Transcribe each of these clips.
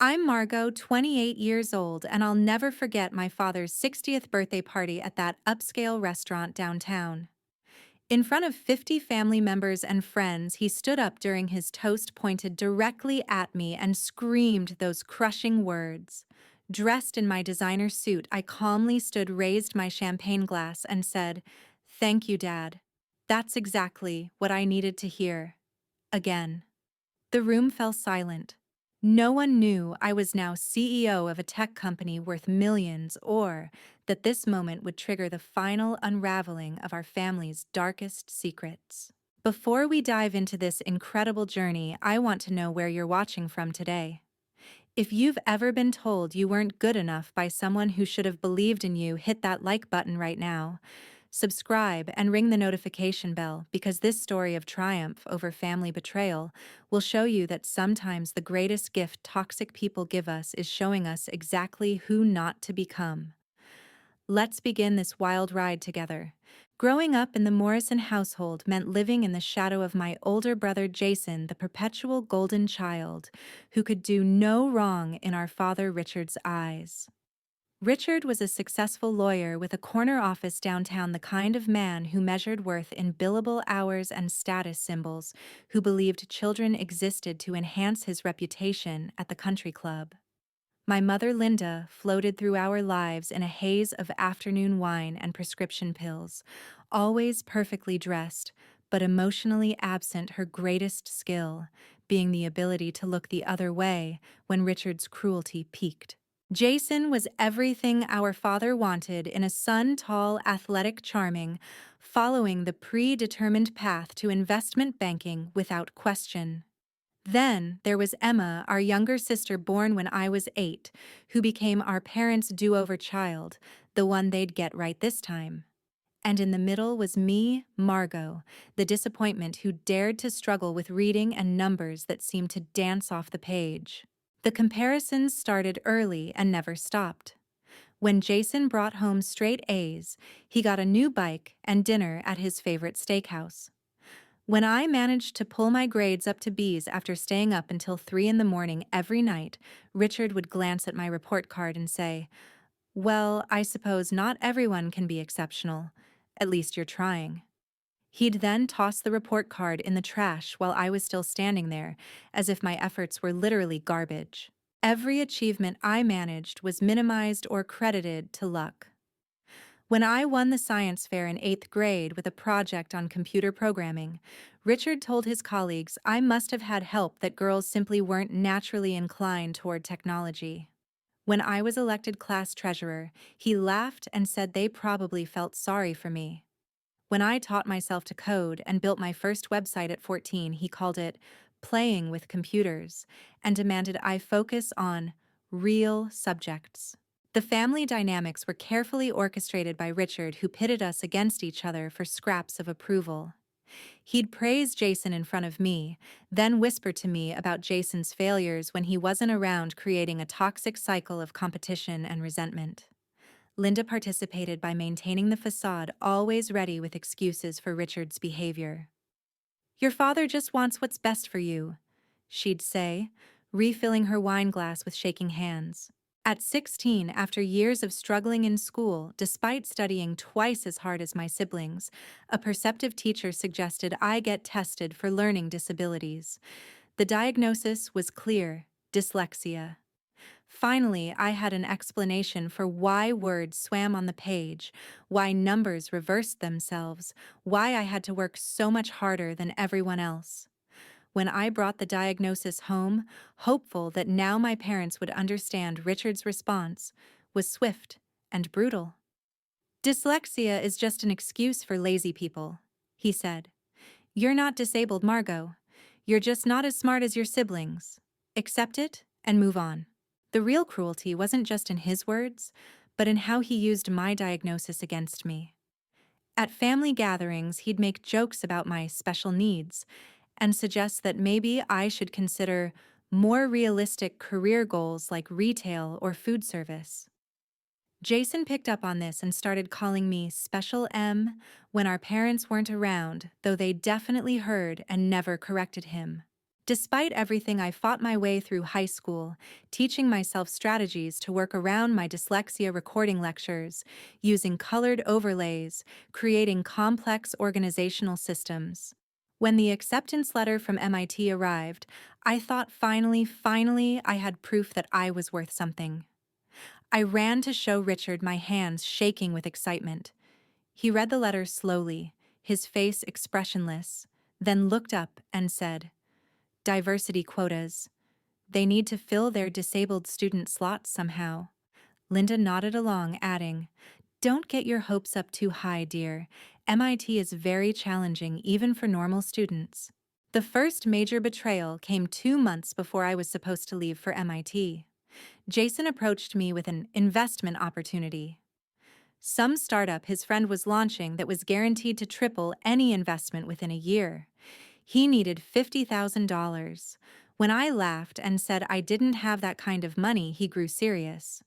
I'm Margot, 28 years old, and I'll never forget my father's 60th birthday party at that upscale restaurant downtown. In front of 50 family members and friends, he stood up during his toast, pointed directly at me, and screamed those crushing words. Dressed in my designer suit, I calmly stood, raised my champagne glass, and said, "Thank you, Dad. That's exactly what I needed to hear." Again. The room fell silent. No one knew I was now CEO of a tech company worth millions, or that this moment would trigger the final unraveling of our family's darkest secrets. Before we dive into this incredible journey, I want to know where you're watching from today. If you've ever been told you weren't good enough by someone who should have believed in you, hit that like button right now. Subscribe and ring the notification bell, because this story of triumph over family betrayal will show you that sometimes the greatest gift toxic people give us is showing us exactly who not to become. Let's begin this wild ride together. Growing up in the Morrison household meant living in the shadow of my older brother Jason, the perpetual golden child, who could do no wrong in our father Richard's eyes. Richard was a successful lawyer with a corner office downtown, the kind of man who measured worth in billable hours and status symbols, who believed children existed to enhance his reputation at the country club. My mother Linda floated through our lives in a haze of afternoon wine and prescription pills, always perfectly dressed, but emotionally absent, her greatest skill being the ability to look the other way when Richard's cruelty peaked. Jason was everything our father wanted in a son: tall, athletic, charming, following the predetermined path to investment banking without question. Then there was Emma, our younger sister, born when I was 8, who became our parents' do-over child, the one they'd get right this time. And in the middle was me, Margot, the disappointment who dared to struggle with reading and numbers that seemed to dance off the page. The comparisons started early and never stopped. When Jason brought home straight A's, he got a new bike and dinner at his favorite steakhouse. When I managed to pull my grades up to B's after staying up until 3 in the morning every night, Richard would glance at my report card and say, "Well, I suppose not everyone can be exceptional. At least you're trying." He'd then toss the report card in the trash while I was still standing there, as if my efforts were literally garbage. Every achievement I managed was minimized or credited to luck. When I won the science fair in 8th grade with a project on computer programming, Richard told his colleagues I must have had help, that girls simply weren't naturally inclined toward technology. When I was elected class treasurer, he laughed and said they probably felt sorry for me. When I taught myself to code and built my first website at 14, he called it playing with computers and demanded I focus on real subjects. The family dynamics were carefully orchestrated by Richard, who pitted us against each other for scraps of approval. He'd praise Jason in front of me, then whisper to me about Jason's failures when he wasn't around, creating a toxic cycle of competition and resentment. Linda participated by maintaining the facade, always ready with excuses for Richard's behavior. "Your father just wants what's best for you," she'd say, refilling her wine glass with shaking hands. At 16, after years of struggling in school, despite studying twice as hard as my siblings, a perceptive teacher suggested I get tested for learning disabilities. The diagnosis was clear: dyslexia. Finally, I had an explanation for why words swam on the page, why numbers reversed themselves, why I had to work so much harder than everyone else. When I brought the diagnosis home, hopeful that now my parents would understand, Richard's response was swift and brutal. "Dyslexia is just an excuse for lazy people," he said. "You're not disabled, Margot. You're just not as smart as your siblings. Accept it and move on." The real cruelty wasn't just in his words, but in how he used my diagnosis against me. At family gatherings, he'd make jokes about my special needs and suggest that maybe I should consider more realistic career goals like retail or food service. Jason picked up on this and started calling me Special M when our parents weren't around, though they definitely heard and never corrected him. Despite everything, I fought my way through high school, teaching myself strategies to work around my dyslexia, recording lectures, using colored overlays, creating complex organizational systems. When the acceptance letter from MIT arrived, I thought finally, I had proof that I was worth something. I ran to show Richard, my hands shaking with excitement. He read the letter slowly, his face expressionless, then looked up and said, "Diversity quotas. They need to fill their disabled student slots somehow." Linda nodded along, adding, "Don't get your hopes up too high, dear. MIT is very challenging even for normal students." The first major betrayal came 2 months before I was supposed to leave for MIT. Jason approached me with an investment opportunity. Some startup his friend was launching that was guaranteed to triple any investment within a year. He needed $50,000. When I laughed and said I didn't have that kind of money, he grew serious.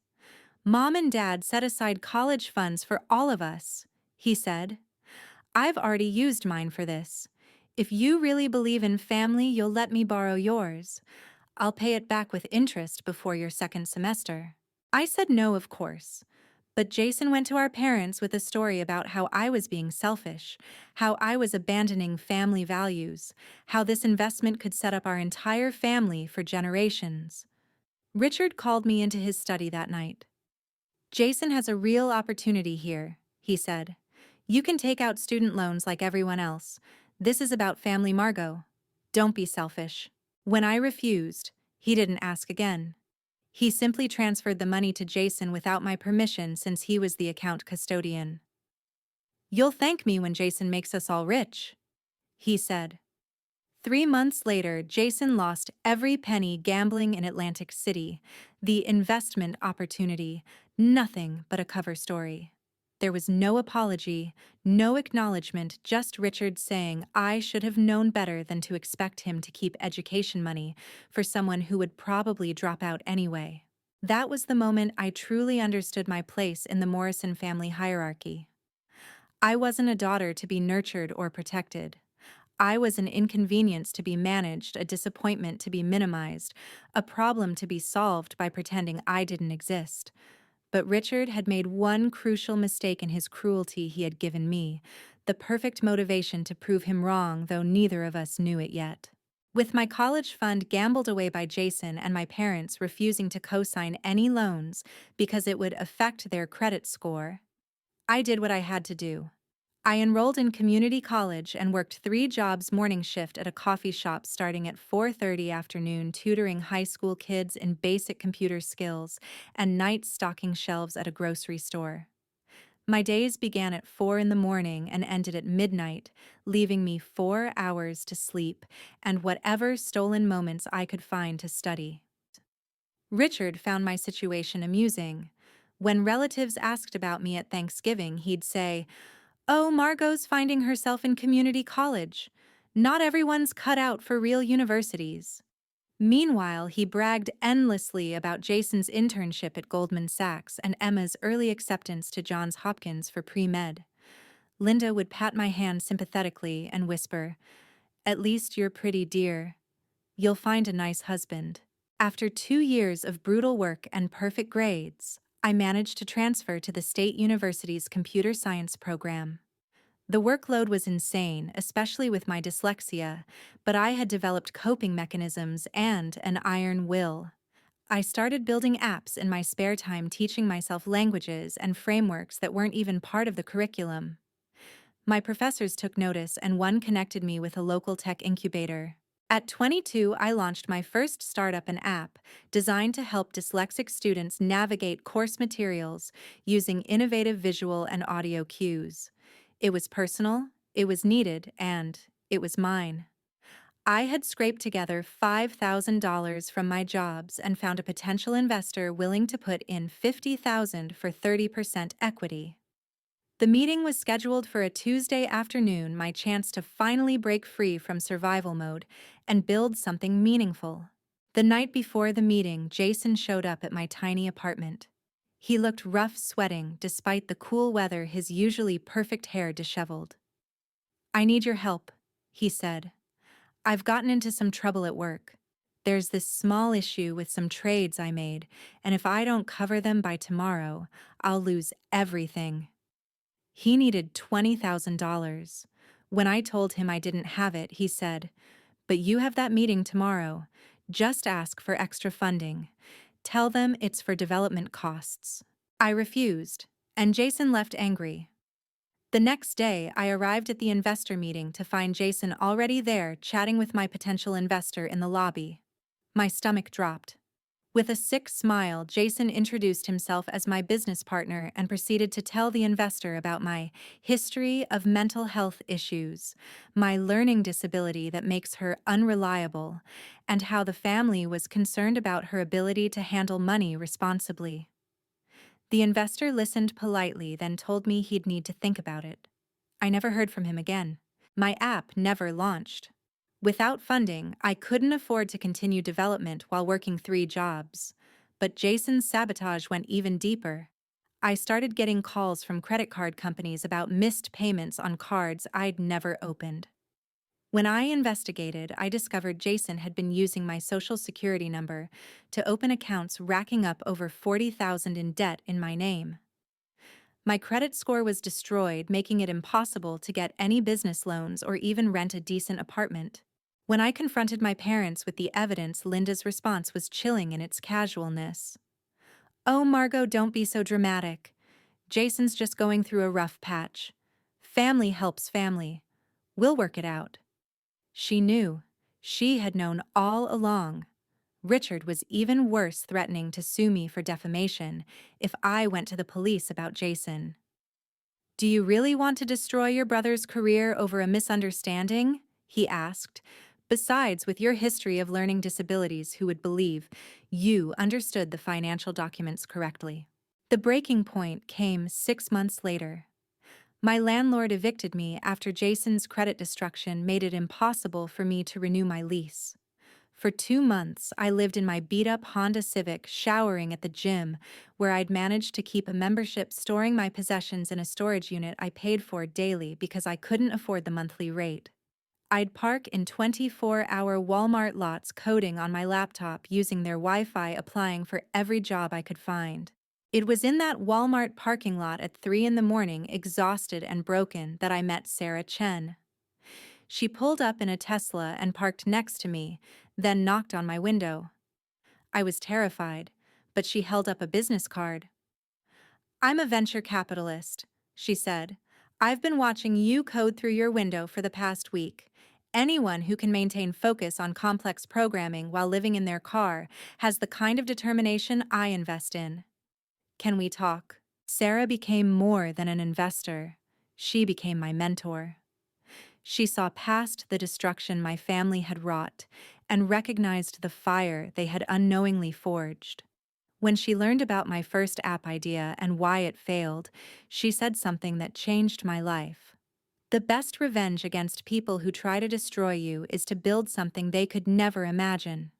"Mom and Dad set aside college funds for all of us," he said. "I've already used mine for this. If you really believe in family, you'll let me borrow yours. I'll pay it back with interest before your second semester." I said no, of course. But Jason went to our parents with a story about how I was being selfish, how I was abandoning family values, how this investment could set up our entire family for generations. Richard called me into his study that night. "Jason has a real opportunity here," he said. "You can take out student loans like everyone else. This is about family, Margot. Don't be selfish." When I refused, he didn't ask again. He simply transferred the money to Jason without my permission since he was the account custodian. "You'll thank me when Jason makes us all rich," he said. 3 months later, Jason lost every penny gambling in Atlantic City. The investment opportunity, nothing but a cover story. There was no apology, no acknowledgement, just Richard saying I should have known better than to expect him to keep education money for someone who would probably drop out anyway. That was the moment I truly understood my place in the Morrison family hierarchy. I wasn't a daughter to be nurtured or protected. I was an inconvenience to be managed, a disappointment to be minimized, a problem to be solved by pretending I didn't exist. But Richard had made one crucial mistake in his cruelty he had given me, the perfect motivation to prove him wrong, though neither of us knew it yet. With my college fund gambled away by Jason and my parents refusing to co-sign any loans because it would affect their credit score, I did what I had to do. I enrolled in community college and worked 3 jobs: morning shift at a coffee shop starting at 4:30 afternoon tutoring high school kids in basic computer skills, and night stocking shelves at a grocery store. My days began at 4 in the morning and ended at midnight, leaving me 4 hours to sleep and whatever stolen moments I could find to study. Richard found my situation amusing. When relatives asked about me at Thanksgiving, he'd say, "Oh, Margot's finding herself in community college. Not everyone's cut out for real universities." Meanwhile, he bragged endlessly about Jason's internship at Goldman Sachs and Emma's early acceptance to Johns Hopkins for pre-med. Linda would pat my hand sympathetically and whisper, "At least you're pretty, dear. You'll find a nice husband." After 2 years of brutal work and perfect grades, I managed to transfer to the State University's computer science program. The workload was insane, especially with my dyslexia, but I had developed coping mechanisms and an iron will. I started building apps in my spare time, teaching myself languages and frameworks that weren't even part of the curriculum. My professors took notice, and one connected me with a local tech incubator. At 22, I launched my first startup, an app designed to help dyslexic students navigate course materials using innovative visual and audio cues. It was personal, it was needed, and it was mine. I had scraped together $5,000 from my jobs and found a potential investor willing to put in $50,000 for 30% equity. The meeting was scheduled for a Tuesday afternoon, my chance to finally break free from survival mode and build something meaningful. The night before the meeting, Jason showed up at my tiny apartment. He looked rough, sweating despite the cool weather, his usually perfect hair disheveled. "I need your help," he said. I've gotten into some trouble at work. There's this small issue with some trades I made, and if I don't cover them by tomorrow, I'll lose everything. He needed $20,000. When I told him I didn't have it, he said, "But you have that meeting tomorrow. Just ask for extra funding. Tell them it's for development costs." I refused, and Jason left angry. The next day, I arrived at the investor meeting to find Jason already there chatting with my potential investor in the lobby. My stomach dropped. With a sick smile, Jason introduced himself as my business partner and proceeded to tell the investor about my history of mental health issues, my learning disability that makes her unreliable, and how the family was concerned about her ability to handle money responsibly. The investor listened politely, then told me he'd need to think about it. I never heard from him again. My app never launched. Without funding, I couldn't afford to continue development while working 3 jobs. But Jason's sabotage went even deeper. I started getting calls from credit card companies about missed payments on cards I'd never opened. When I investigated, I discovered Jason had been using my social security number to open accounts racking up over $40,000 in debt in my name. My credit score was destroyed, making it impossible to get any business loans or even rent a decent apartment. When I confronted my parents with the evidence, Linda's response was chilling in its casualness. "Oh, Margot, don't be so dramatic. Jason's just going through a rough patch. Family helps family. We'll work it out." She knew. She had known all along. Richard was even worse, threatening to sue me for defamation if I went to the police about Jason. "Do you really want to destroy your brother's career over a misunderstanding?" he asked. "Besides, with your history of learning disabilities, who would believe you understood the financial documents correctly?" The breaking point came 6 months later. My landlord evicted me after Jason's credit destruction made it impossible for me to renew my lease. For 2 months, I lived in my beat-up Honda Civic, showering at the gym, where I'd managed to keep a membership, storing my possessions in a storage unit I paid for daily because I couldn't afford the monthly rate. I'd park in 24-hour Walmart lots, coding on my laptop using their Wi-Fi, applying for every job I could find. It was in that Walmart parking lot at 3 in the morning, exhausted and broken, that I met Sarah Chen. She pulled up in a Tesla and parked next to me, then knocked on my window. I was terrified, but she held up a business card. "I'm a venture capitalist," she said. "I've been watching you code through your window for the past week. Anyone who can maintain focus on complex programming while living in their car has the kind of determination I invest in. Can we talk?" Sarah became more than an investor. She became my mentor. She saw past the destruction my family had wrought and recognized the fire they had unknowingly forged. When she learned about my first app idea and why it failed, she said something that changed my life. "The best revenge against people who try to destroy you is to build something they could never imagine.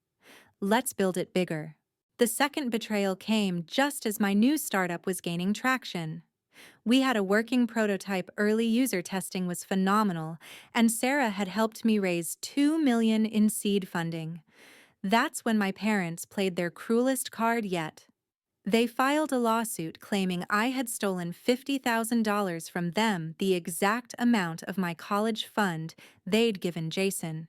Let's build it bigger." The second betrayal came just as my new startup was gaining traction. We had a working prototype, early user testing was phenomenal, and Sarah had helped me raise $2 million in seed funding. That's when my parents played their cruelest card yet. They filed a lawsuit claiming I had stolen $50,000 from them, the exact amount of my college fund they'd given Jason.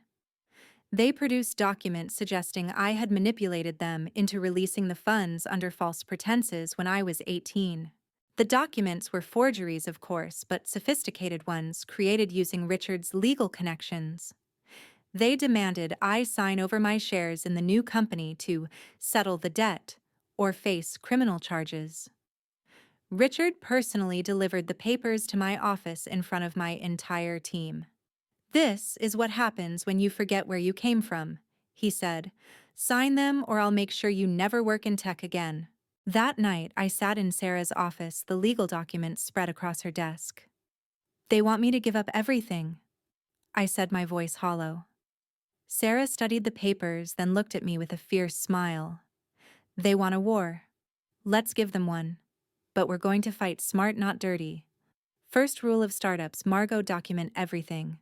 They produced documents suggesting I had manipulated them into releasing the funds under false pretenses when I was 18. The documents were forgeries, of course, but sophisticated ones created using Richard's legal connections. They demanded I sign over my shares in the new company to settle the debt or face criminal charges. Richard personally delivered the papers to my office in front of my entire team. "This is what happens when you forget where you came from," he said. "Sign them or I'll make sure you never work in tech again." That night, I sat in Sarah's office, the legal documents spread across her desk. "They want me to give up everything," I said, my voice hollow. Sarah studied the papers, then looked at me with a fierce smile. "They want a war. Let's give them one. But we're going to fight smart, not dirty. First rule of startups, Margot, document everything.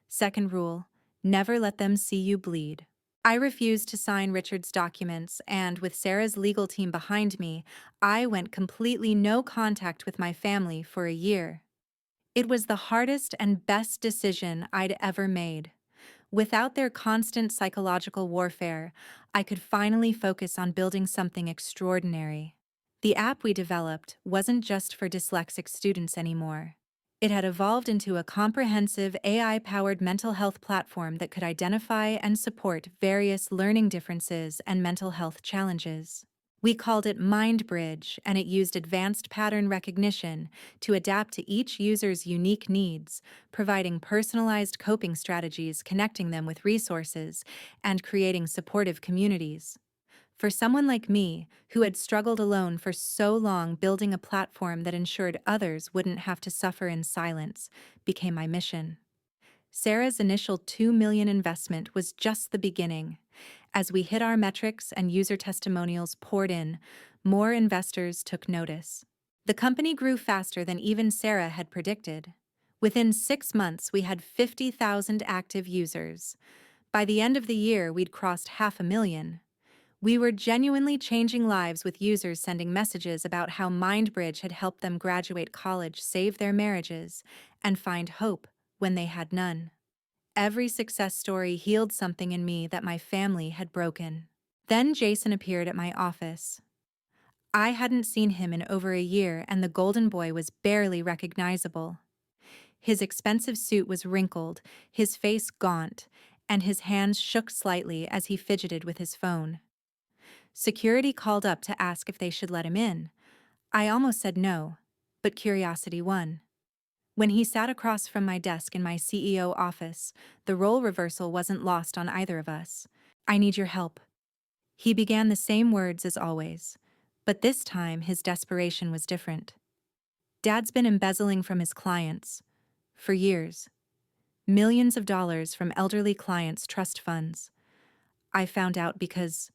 Second rule, Never let them see you bleed. I refused to sign Richard's documents, and with Sarah's legal team behind me, I went completely no contact with my family for a year. It was the hardest and best decision I'd ever made. Without their constant psychological warfare, I could finally focus on building something extraordinary. The app we developed wasn't just for dyslexic students anymore. It had evolved into a comprehensive AI-powered mental health platform that could identify and support various learning differences and mental health challenges. We called it MindBridge, and it used advanced pattern recognition to adapt to each user's unique needs, providing personalized coping strategies, connecting them with resources, and creating supportive communities. For someone like me, who had struggled alone for so long, building a platform that ensured others wouldn't have to suffer in silence became my mission. Sarah's initial $2 million investment was just the beginning. As we hit our metrics and user testimonials poured in, more investors took notice. The company grew faster than even Sarah had predicted. Within 6 months, we had 50,000 active users. By the end of the year, we'd crossed 500,000. We were genuinely changing lives, with users sending messages about how MindBridge had helped them graduate college, save their marriages, and find hope when they had none. Every success story healed something in me that my family had broken. Then Jason appeared at my office. I hadn't seen him in over a year, and the golden boy was barely recognizable. His expensive suit was wrinkled, his face gaunt, and his hands shook slightly as he fidgeted with his phone. Security called up to ask if they should let him in. I almost said no, but curiosity won. When he sat across from my desk in my CEO office, the role reversal wasn't lost on either of us. "I need your help." He began the same words as always, but this time his desperation was different. "Dad's been embezzling from his clients. For years. Millions of dollars from elderly clients' trust funds. I found out because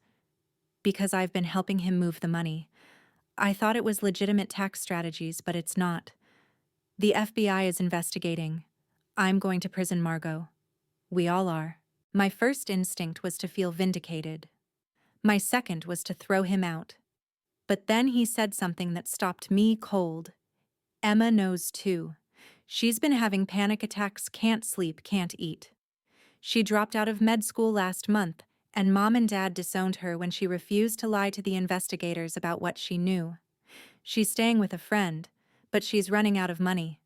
I've been helping him move the money. I thought it was legitimate tax strategies, but it's not. The FBI is investigating. I'm going to prison, Margot. We all are." My first instinct was to feel vindicated. My second was to throw him out. But then he said something that stopped me cold. "Emma knows too. She's been having panic attacks, can't sleep, can't eat. She dropped out of med school last month, and Mom and Dad disowned her when she refused to lie to the investigators about what she knew. She's staying with a friend, but she's running out of money.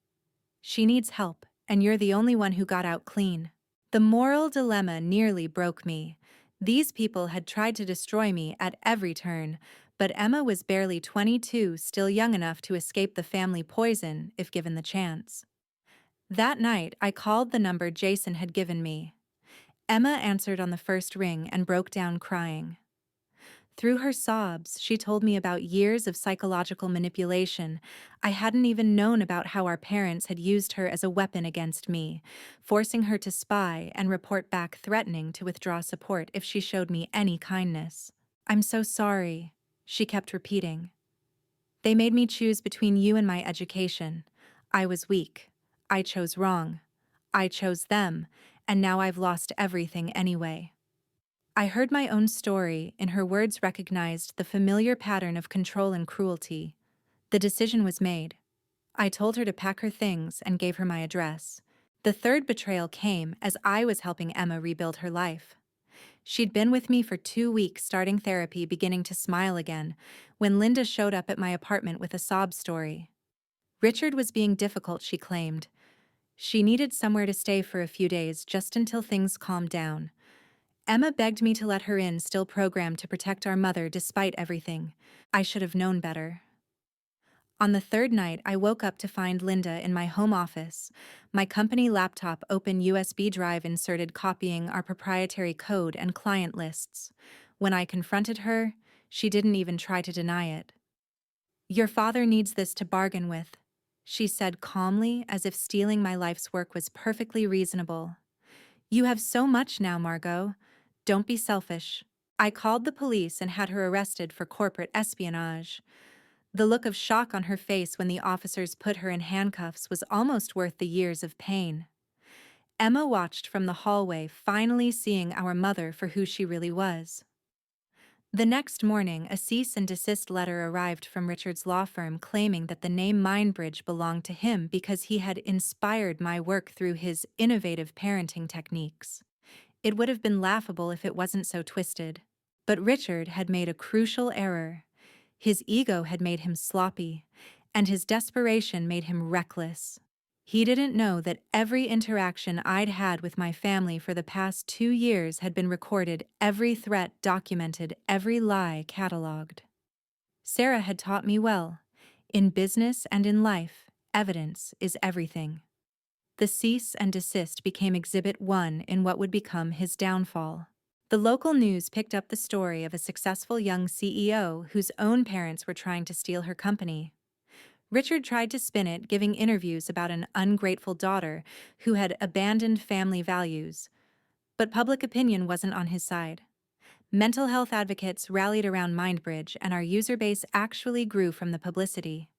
She needs help, and you're the only one who got out clean." The moral dilemma nearly broke me. These people had tried to destroy me at every turn, but Emma was barely 22, still young enough to escape the family poison if given the chance. That night, I called the number Jason had given me. Emma answered on the first ring and broke down crying. Through her sobs, she told me about years of psychological manipulation. I hadn't even known about how our parents had used her as a weapon against me, forcing her to spy and report back, threatening to withdraw support if she showed me any kindness. "I'm so sorry," she kept repeating. "They made me choose between you and my education. I was weak. I chose wrong. I chose them, and now I've lost everything anyway." I heard my own story, and her words recognized the familiar pattern of control and cruelty. The decision was made. I told her to pack her things and gave her my address. The third betrayal came as I was helping Emma rebuild her life. She'd been with me for 2 weeks, starting therapy, beginning to smile again, when Linda showed up at my apartment with a sob story. Richard was being difficult, she claimed. She needed somewhere to stay for a few days, just until things calmed down. Emma begged me to let her in, still programmed to protect our mother despite everything. I should have known better. On the third night, I woke up to find Linda in my home office, my company laptop open, USB drive inserted, copying our proprietary code and client lists. When I confronted her, she didn't even try to deny it. "Your father needs this to bargain with," she said calmly, as if stealing my life's work was perfectly reasonable. "You have so much now, Margot. Don't be selfish." I called the police and had her arrested for corporate espionage. The look of shock on her face when the officers put her in handcuffs was almost worth the years of pain. Emma watched from the hallway, finally seeing our mother for who she really was. The next morning, a cease and desist letter arrived from Richard's law firm claiming that the name Mindbridge belonged to him because he had inspired my work through his innovative parenting techniques. It would have been laughable if it wasn't so twisted. But Richard had made a crucial error. His ego had made him sloppy, and his desperation made him reckless. He didn't know that every interaction I'd had with my family for the past 2 years had been recorded, every threat documented, every lie cataloged. Sarah had taught me well. In business and in life, evidence is everything. The cease and desist became Exhibit 1 in what would become his downfall. The local news picked up the story of a successful young CEO whose own parents were trying to steal her company. Richard tried to spin it, giving interviews about an ungrateful daughter who had abandoned family values. But public opinion wasn't on his side. Mental health advocates rallied around Mindbridge, and our user base actually grew from the publicity.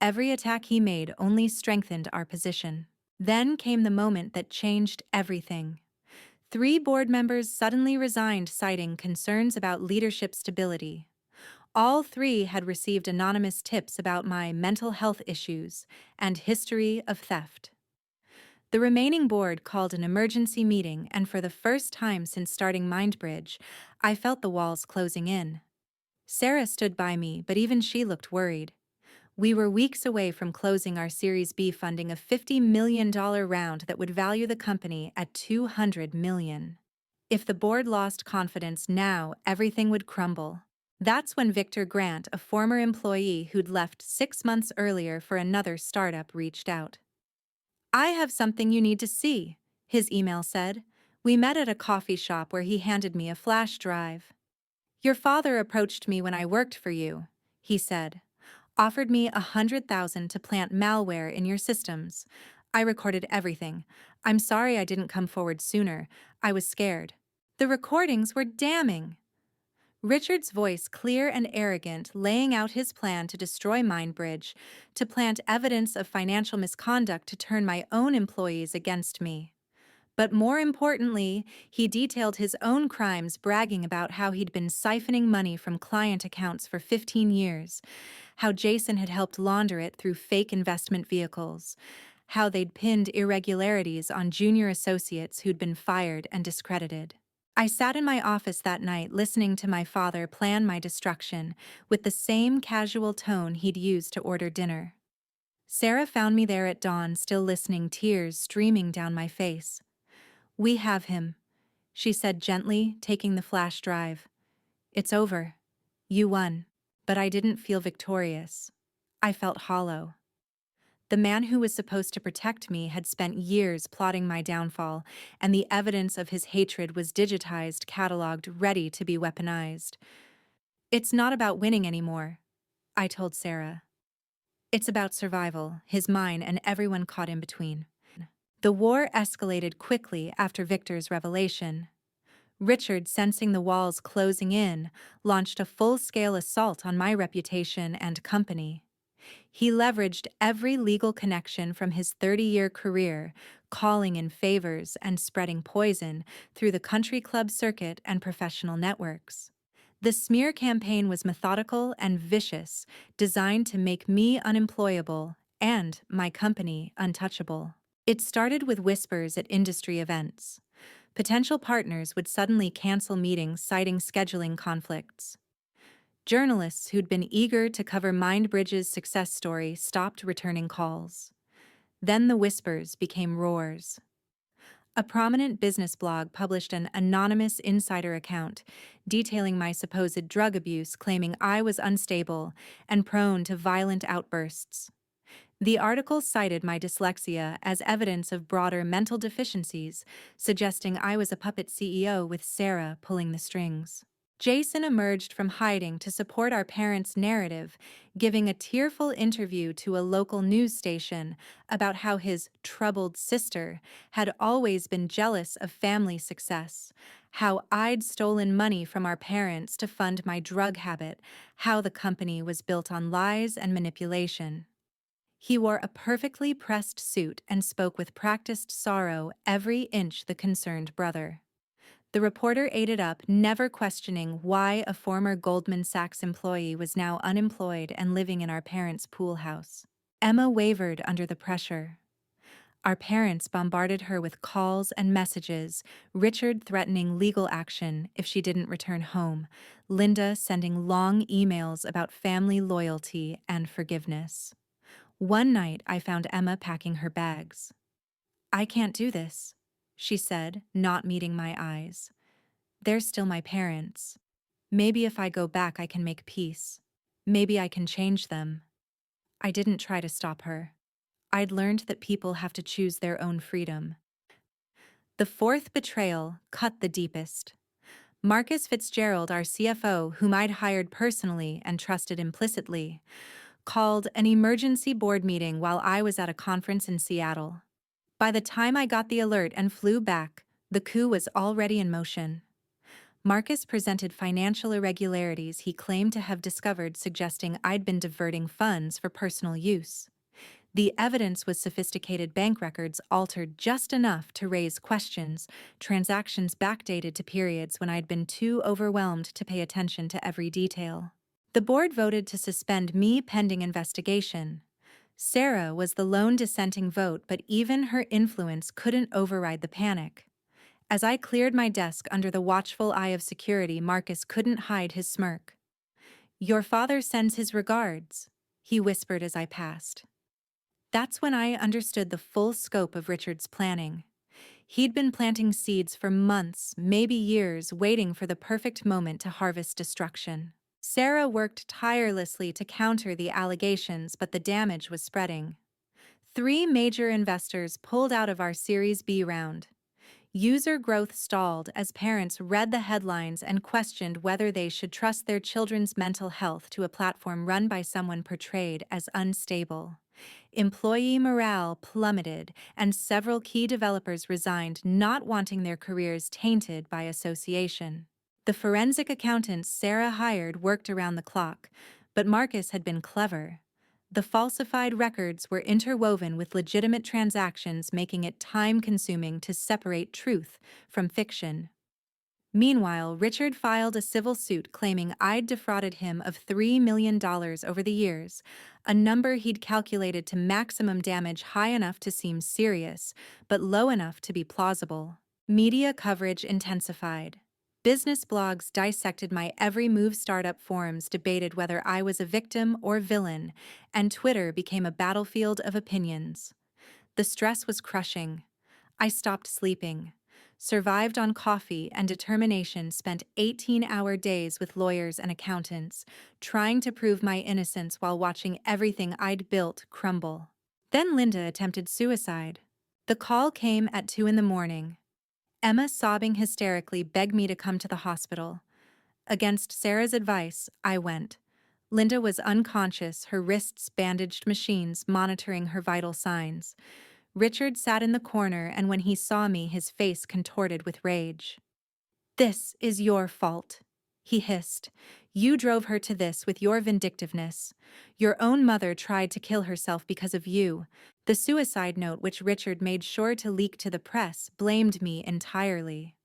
Every attack he made only strengthened our position. Then came the moment that changed everything. 3 board members suddenly resigned, citing concerns about leadership stability. All 3 had received anonymous tips about my mental health issues and history of theft. The remaining board called an emergency meeting, and for the first time since starting Mindbridge, I felt the walls closing in. Sarah stood by me, but even she looked worried. We were weeks away from closing our Series B funding, a $50 million round that would value the company at $200 million. If the board lost confidence now, everything would crumble. That's when Victor Grant, a former employee who'd left 6 months earlier for another startup, reached out. "I have something you need to see," his email said. We met at a coffee shop where he handed me a flash drive. "Your father approached me when I worked for you," he said. "Offered me $100,000 to plant malware in your systems. I recorded everything. I'm sorry I didn't come forward sooner. I was scared." The recordings were damning. Richard's voice clear and arrogant, laying out his plan to destroy Mindbridge, to plant evidence of financial misconduct to turn my own employees against me. But more importantly, he detailed his own crimes, bragging about how he'd been siphoning money from client accounts for 15 years, how Jason had helped launder it through fake investment vehicles, how they'd pinned irregularities on junior associates who'd been fired and discredited. I sat in my office that night listening to my father plan my destruction with the same casual tone he'd used to order dinner. Sarah found me there at dawn, still listening, tears streaming down my face. "We have him," she said gently, taking the flash drive. "It's over. You won." But I didn't feel victorious. I felt hollow. The man who was supposed to protect me had spent years plotting my downfall, and the evidence of his hatred was digitized, cataloged, ready to be weaponized. "It's not about winning anymore," I told Sarah. "It's about survival, his, mine, and everyone caught in between." The war escalated quickly after Victor's revelation. Richard, sensing the walls closing in, launched a full-scale assault on my reputation and company. He leveraged every legal connection from his 30-year career, calling in favors and spreading poison through the country club circuit and professional networks. The smear campaign was methodical and vicious, designed to make me unemployable and my company untouchable. It started with whispers at industry events. Potential partners would suddenly cancel meetings, citing scheduling conflicts. Journalists who'd been eager to cover Mindbridge's success story stopped returning calls. Then the whispers became roars. A prominent business blog published an anonymous insider account detailing my supposed drug abuse, claiming I was unstable and prone to violent outbursts. The article cited my dyslexia as evidence of broader mental deficiencies, suggesting I was a puppet CEO with Sarah pulling the strings. Jason emerged from hiding to support our parents' narrative, giving a tearful interview to a local news station about how his troubled sister had always been jealous of family success, how I'd stolen money from our parents to fund my drug habit, how the company was built on lies and manipulation. He wore a perfectly pressed suit and spoke with practiced sorrow every inch the concerned brother. The reporter ate it up, never questioning why a former Goldman Sachs employee was now unemployed and living in our parents' pool house. Emma wavered under the pressure. Our parents bombarded her with calls and messages, Richard threatening legal action if she didn't return home, Linda sending long emails about family loyalty and forgiveness. One night I found Emma packing her bags. "I can't do this," she said, not meeting my eyes. "They're still my parents. Maybe if I go back I can make peace. Maybe I can change them." I didn't try to stop her. I'd learned that people have to choose their own freedom. The fourth betrayal cut the deepest. Marcus Fitzgerald, our CFO, whom I'd hired personally and trusted implicitly, called an emergency board meeting while I was at a conference in Seattle. By the time I got the alert and flew back, the coup was already in motion. Marcus presented financial irregularities he claimed to have discovered, suggesting I'd been diverting funds for personal use. The evidence was sophisticated bank records altered just enough to raise questions, transactions backdated to periods when I'd been too overwhelmed to pay attention to every detail. The board voted to suspend me pending investigation. Sarah was the lone dissenting vote, but even her influence couldn't override the panic. As I cleared my desk under the watchful eye of security, Marcus couldn't hide his smirk. "Your father sends his regards," he whispered as I passed. That's when I understood the full scope of Richard's planning. He'd been planting seeds for months, maybe years, waiting for the perfect moment to harvest destruction. Sarah worked tirelessly to counter the allegations, but the damage was spreading. 3 major investors pulled out of our Series B round. User growth stalled as parents read the headlines and questioned whether they should trust their children's mental health to a platform run by someone portrayed as unstable. Employee morale plummeted, and several key developers resigned, not wanting their careers tainted by association. The forensic accountants Sarah hired worked around the clock, but Marcus had been clever. The falsified records were interwoven with legitimate transactions, making it time-consuming to separate truth from fiction. Meanwhile, Richard filed a civil suit claiming I'd defrauded him of $3 million over the years, a number he'd calculated to maximum damage high enough to seem serious, but low enough to be plausible. Media coverage intensified. Business blogs dissected my every move, startup forums debated whether I was a victim or villain, and Twitter became a battlefield of opinions. The stress was crushing. I stopped sleeping, survived on coffee and determination, spent 18-hour days with lawyers and accountants, trying to prove my innocence while watching everything I'd built crumble. Then Linda attempted suicide. The call came at 2 in the morning. Emma, sobbing hysterically, begged me to come to the hospital. Against Sarah's advice, I went. Linda was unconscious, her wrists bandaged, machines monitoring her vital signs. Richard sat in the corner, and when he saw me, his face contorted with rage. "This is your fault," he hissed. "You drove her to this with your vindictiveness. Your own mother tried to kill herself because of you." The suicide note, which Richard made sure to leak to the press, blamed me entirely.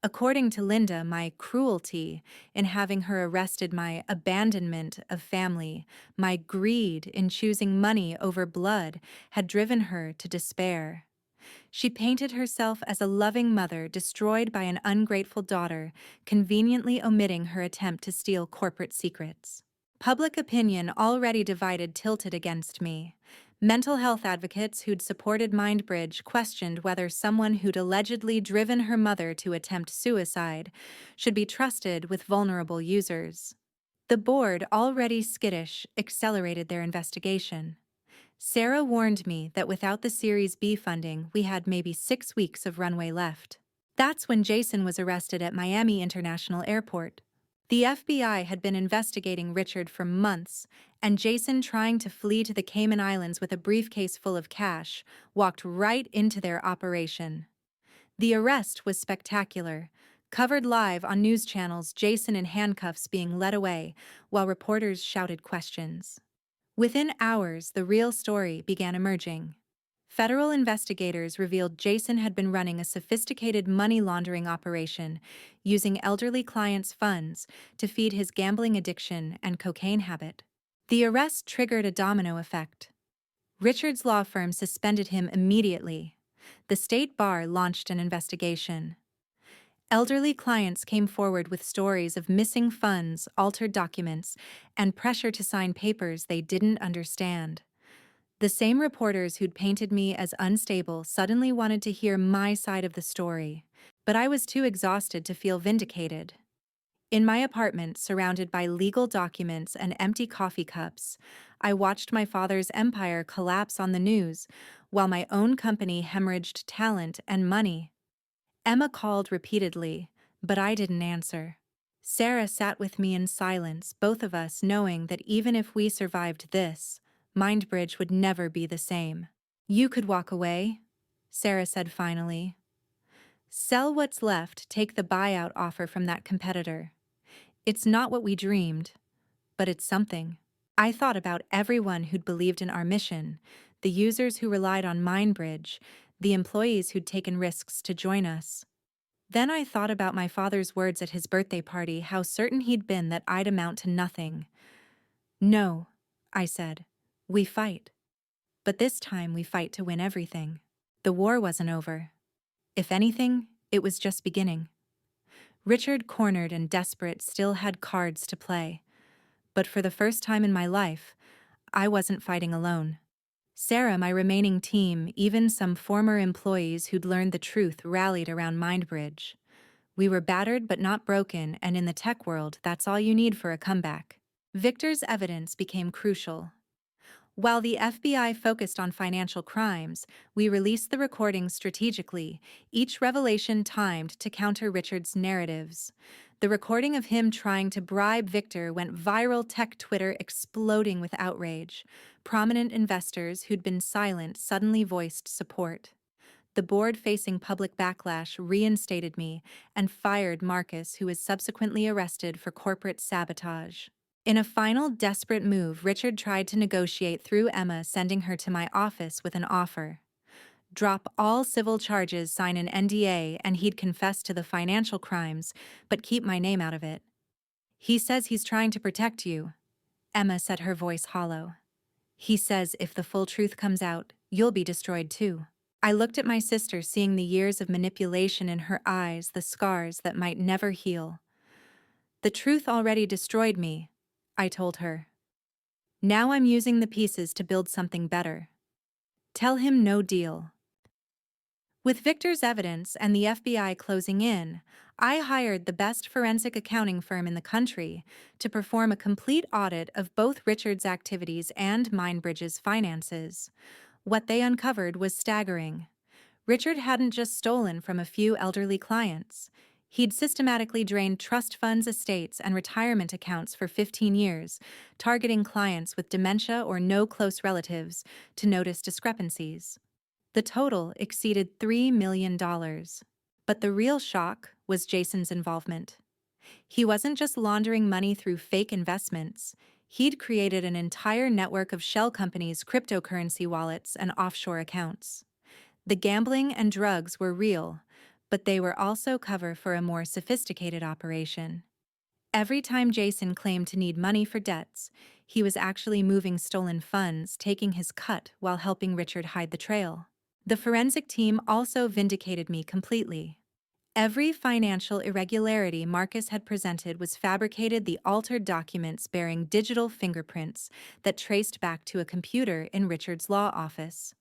According to Linda, my cruelty in having her arrested, my abandonment of family, my greed in choosing money over blood had driven her to despair. She painted herself as a loving mother destroyed by an ungrateful daughter, conveniently omitting her attempt to steal corporate secrets. Public opinion, already divided, tilted against me. Mental health advocates who'd supported MindBridge questioned whether someone who'd allegedly driven her mother to attempt suicide should be trusted with vulnerable users. The board, already skittish, accelerated their investigation. Sarah warned me that without the Series B funding, we had maybe 6 weeks of runway left. That's when Jason was arrested at Miami International Airport. The FBI had been investigating Richard for months, and Jason, trying to flee to the Cayman Islands with a briefcase full of cash, walked right into their operation. The arrest was spectacular. Covered live on news channels, Jason in handcuffs being led away, while reporters shouted questions. Within hours, the real story began emerging. Federal investigators revealed Jason had been running a sophisticated money laundering operation using elderly clients' funds to feed his gambling addiction and cocaine habit. The arrest triggered a domino effect. Richard's law firm suspended him immediately. The state bar launched an investigation. Elderly clients came forward with stories of missing funds, altered documents, and pressure to sign papers they didn't understand. The same reporters who'd painted me as unstable suddenly wanted to hear my side of the story, but I was too exhausted to feel vindicated. In my apartment, surrounded by legal documents and empty coffee cups, I watched my father's empire collapse on the news, while my own company hemorrhaged talent and money. Emma called repeatedly, but I didn't answer. Sarah sat with me in silence, both of us knowing that even if we survived this, Mindbridge would never be the same. "You could walk away," Sarah said finally. "Sell what's left, take the buyout offer from that competitor. It's not what we dreamed, but it's something." I thought about everyone who'd believed in our mission, the users who relied on Mindbridge, the employees who'd taken risks to join us. Then I thought about my father's words at his birthday party, how certain he'd been that I'd amount to nothing. "No," I said, "we fight. But this time we fight to win everything." The war wasn't over. If anything, it was just beginning. Richard, cornered and desperate, still had cards to play. But for the first time in my life, I wasn't fighting alone. Sarah, my remaining team, even some former employees who'd learned the truth rallied around Mindbridge. We were battered but not broken, and in the tech world, that's all you need for a comeback. Victor's evidence became crucial. While the FBI focused on financial crimes, we released the recordings strategically, each revelation timed to counter Richard's narratives. The recording of him trying to bribe Victor went viral, tech Twitter exploding with outrage. Prominent investors who'd been silent suddenly voiced support. The board, facing public backlash, reinstated me and fired Marcus, who was subsequently arrested for corporate sabotage. In a final desperate move, Richard tried to negotiate through Emma, sending her to my office with an offer. Drop all civil charges, sign an NDA, and he'd confess to the financial crimes, but keep my name out of it. "He says he's trying to protect you." Emma said, her voice hollow. "He says if the full truth comes out, you'll be destroyed too." I looked at my sister, seeing the years of manipulation in her eyes, the scars that might never heal. "The truth already destroyed me," I told her. "Now I'm using the pieces to build something better." Tell him no deal. With Victor's evidence and the FBI closing in, I hired the best forensic accounting firm in the country to perform a complete audit of both Richard's activities and Mindbridge's finances. What they uncovered was staggering. Richard hadn't just stolen from a few elderly clients. He'd systematically drained trust funds, estates, and retirement accounts for 15 years, targeting clients with dementia or no close relatives to notice discrepancies. The total exceeded $3 million. But the real shock was Jason's involvement. He wasn't just laundering money through fake investments. He'd created an entire network of shell companies, cryptocurrency wallets, and offshore accounts. The gambling and drugs were real, but they were also cover for a more sophisticated operation. Every time Jason claimed to need money for debts, he was actually moving stolen funds, taking his cut while helping Richard hide the trail. The forensic team also vindicated me completely. Every financial irregularity Marcus had presented was fabricated, the altered documents bearing digital fingerprints that traced back to a computer in Richard's law office.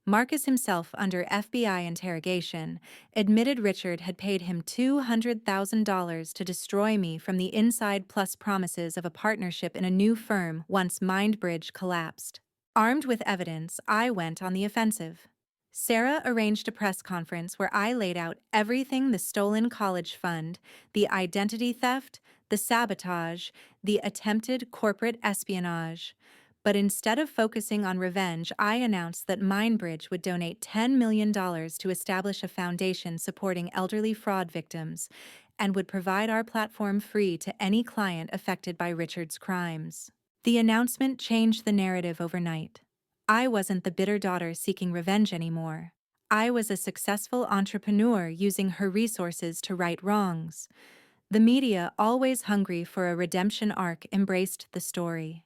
Marcus himself, under FBI interrogation, admitted Richard had paid him $200,000 to destroy me from the inside, plus promises of a partnership in a new firm once Mindbridge collapsed. Armed with evidence, I went on the offensive. Sarah arranged a press conference where I laid out everything: the stolen college fund, the identity theft, the sabotage, the attempted corporate espionage. But instead of focusing on revenge, I announced that Mindbridge would donate $10 million to establish a foundation supporting elderly fraud victims and would provide our platform free to any client affected by Richard's crimes. The announcement changed the narrative overnight. I wasn't the bitter daughter seeking revenge anymore. I was a successful entrepreneur using her resources to right wrongs. The media, always hungry for a redemption arc, embraced the story.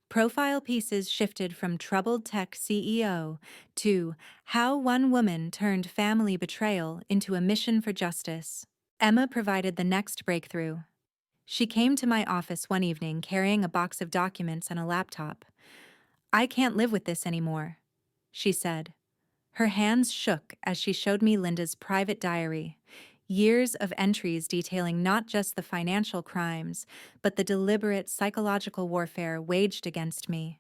Profile pieces shifted from troubled tech CEO to how one woman turned family betrayal into a mission for justice. Emma provided the next breakthrough. She came to my office one evening carrying a box of documents and a laptop. "I can't live with this anymore," she said. Her hands shook as she showed me Linda's private diary. Years of entries detailing not just the financial crimes, but the deliberate psychological warfare waged against me.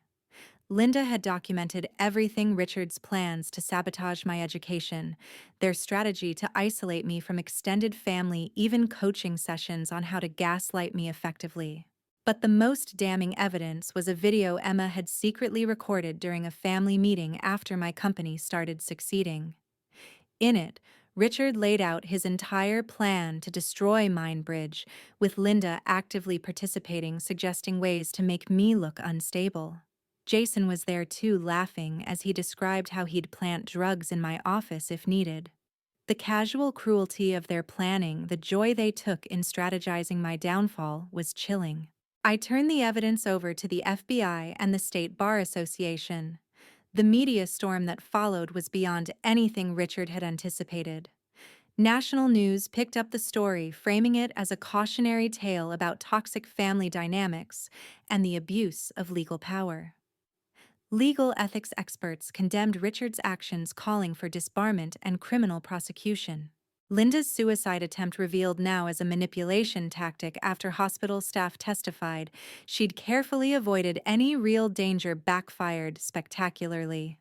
Linda had documented everything: Richard's plans to sabotage my education, their strategy to isolate me from extended family, even coaching sessions on how to gaslight me effectively. But the most damning evidence was a video Emma had secretly recorded during a family meeting after my company started succeeding. In it, Richard laid out his entire plan to destroy MindBridge, with Linda actively participating, suggesting ways to make me look unstable. Jason was there too, laughing as he described how he'd plant drugs in my office if needed. The casual cruelty of their planning, the joy they took in strategizing my downfall, was chilling. I turned the evidence over to the FBI and the State Bar Association. The media storm that followed was beyond anything Richard had anticipated. National news picked up the story, framing it as a cautionary tale about toxic family dynamics and the abuse of legal power. Legal ethics experts condemned Richard's actions, calling for disbarment and criminal prosecution. Linda's suicide attempt, revealed now as a manipulation tactic after hospital staff testified she'd carefully avoided any real danger, backfired spectacularly.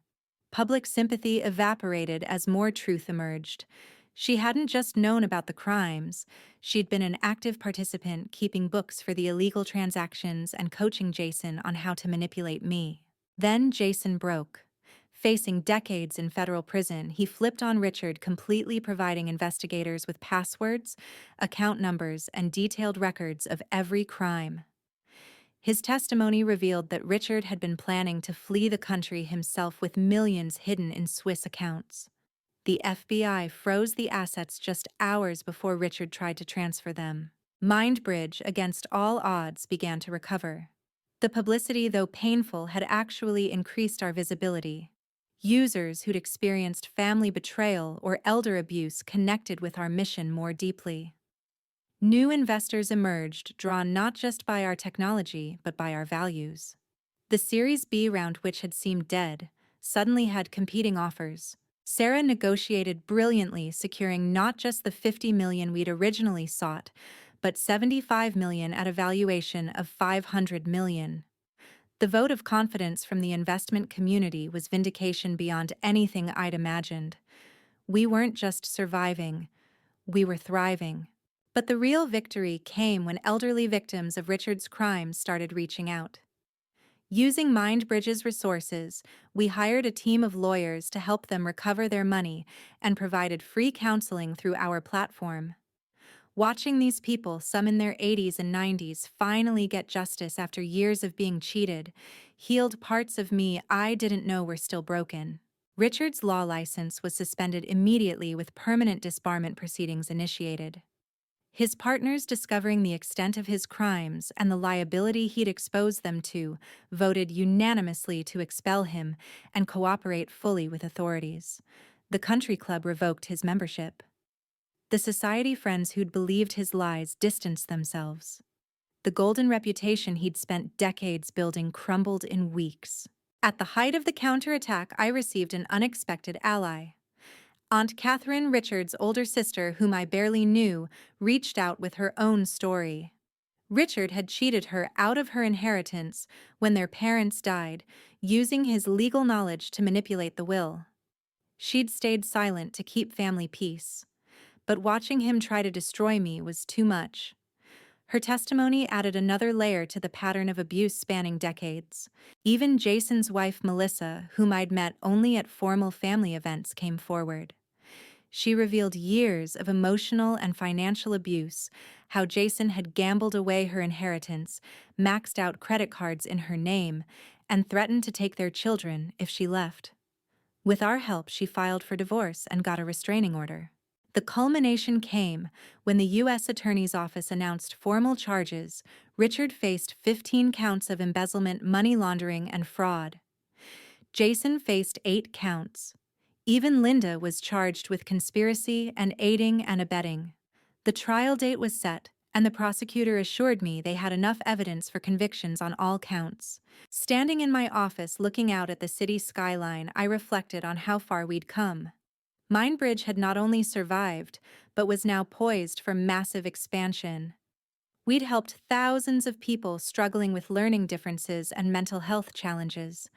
Public sympathy evaporated as more truth emerged. She hadn't just known about the crimes, she'd been an active participant, keeping books for the illegal transactions and coaching Jason on how to manipulate me. Then Jason broke. Facing decades in federal prison, he flipped on Richard, completely providing investigators with passwords, account numbers, and detailed records of every crime. His testimony revealed that Richard had been planning to flee the country himself, with millions hidden in Swiss accounts. The FBI froze the assets just hours before Richard tried to transfer them. MindBridge, against all odds, began to recover. The publicity, though painful, had actually increased our visibility. Users who'd experienced family betrayal or elder abuse connected with our mission more deeply. New investors emerged, drawn not just by our technology, but by our values. The Series B round, which had seemed dead, suddenly had competing offers. Sarah negotiated brilliantly, securing not just the $50 million we'd originally sought, but $75 million at a valuation of $500 million. The vote of confidence from the investment community was vindication beyond anything I'd imagined. We weren't just surviving, we were thriving. But the real victory came when elderly victims of Richard's crimes started reaching out. Using MindBridge's resources, we hired a team of lawyers to help them recover their money and provided free counseling through our platform. Watching these people, some in their 80s and 90s, finally get justice after years of being cheated, healed parts of me I didn't know were still broken. Richard's law license was suspended immediately, with permanent disbarment proceedings initiated. His partners, discovering the extent of his crimes and the liability he'd exposed them to, voted unanimously to expel him and cooperate fully with authorities. The country club revoked his membership. The society friends who'd believed his lies distanced themselves. The golden reputation he'd spent decades building crumbled in weeks. At the height of the counterattack, I received an unexpected ally. Aunt Catherine, Richard's older sister, whom I barely knew, reached out with her own story. Richard had cheated her out of her inheritance when their parents died, using his legal knowledge to manipulate the will. She'd stayed silent to keep family peace, but watching him try to destroy me was too much. Her testimony added another layer to the pattern of abuse spanning decades. Even Jason's wife, Melissa, whom I'd met only at formal family events, came forward. She revealed years of emotional and financial abuse, how Jason had gambled away her inheritance, maxed out credit cards in her name, and threatened to take their children if she left. With our help, she filed for divorce and got a restraining order. The culmination came when the U.S. Attorney's Office announced formal charges. Richard faced 15 counts of embezzlement, money laundering, and fraud. Jason faced 8 counts. Even Linda was charged with conspiracy and aiding and abetting. The trial date was set, and the prosecutor assured me they had enough evidence for convictions on all counts. Standing in my office looking out at the city skyline, I reflected on how far we'd come. Mindbridge had not only survived, but was now poised for massive expansion. We'd helped thousands of people struggling with learning differences and mental health challenges.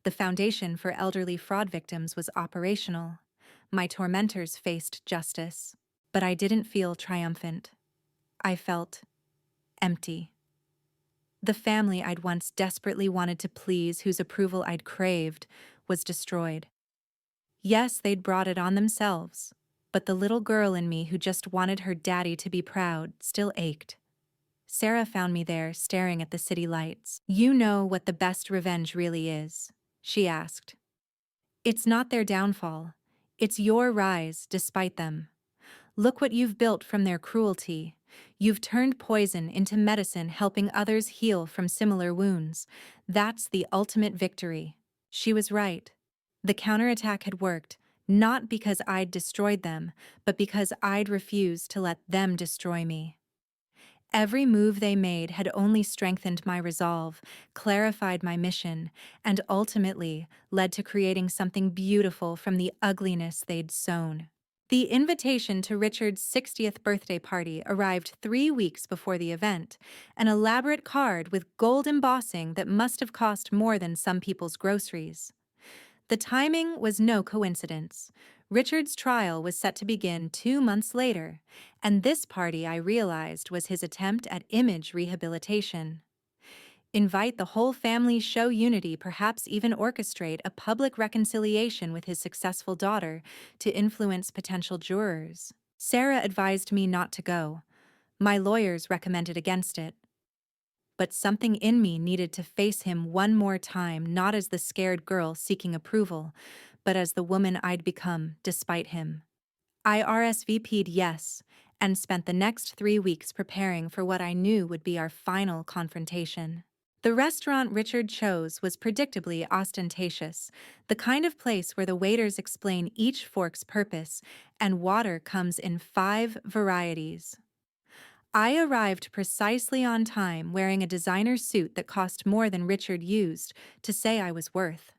The foundation for elderly fraud victims was operational. My tormentors faced justice. But I didn't feel triumphant. I felt empty. The family I'd once desperately wanted to please, whose approval I'd craved, was destroyed. Yes, they'd brought it on themselves, but the little girl in me who just wanted her daddy to be proud still ached. Sarah found me there, staring at the city lights. "You know what the best revenge really is?" she asked. "It's not their downfall. It's your rise despite them. Look what you've built from their cruelty. You've turned poison into medicine, helping others heal from similar wounds. That's the ultimate victory." She was right. The counterattack had worked, not because I'd destroyed them, but because I'd refused to let them destroy me. Every move they made had only strengthened my resolve, clarified my mission, and ultimately led to creating something beautiful from the ugliness they'd sown. The invitation to Richard's 60th birthday party arrived 3 weeks before the event, an elaborate card with gold embossing that must have cost more than some people's groceries. The timing was no coincidence. Richard's trial was set to begin 2 months later, and this party, I realized, was his attempt at image rehabilitation. Invite the whole family, show unity, perhaps even orchestrate a public reconciliation with his successful daughter to influence potential jurors. Sarah advised me not to go. My lawyers recommended against it. But something in me needed to face him one more time, not as the scared girl seeking approval, but as the woman I'd become despite him. I RSVP'd yes, and spent the next 3 weeks preparing for what I knew would be our final confrontation. The restaurant Richard chose was predictably ostentatious, the kind of place where the waiters explain each fork's purpose, and water comes in 5 varieties. I arrived precisely on time, wearing a designer suit that cost more than Richard used to say I was worth.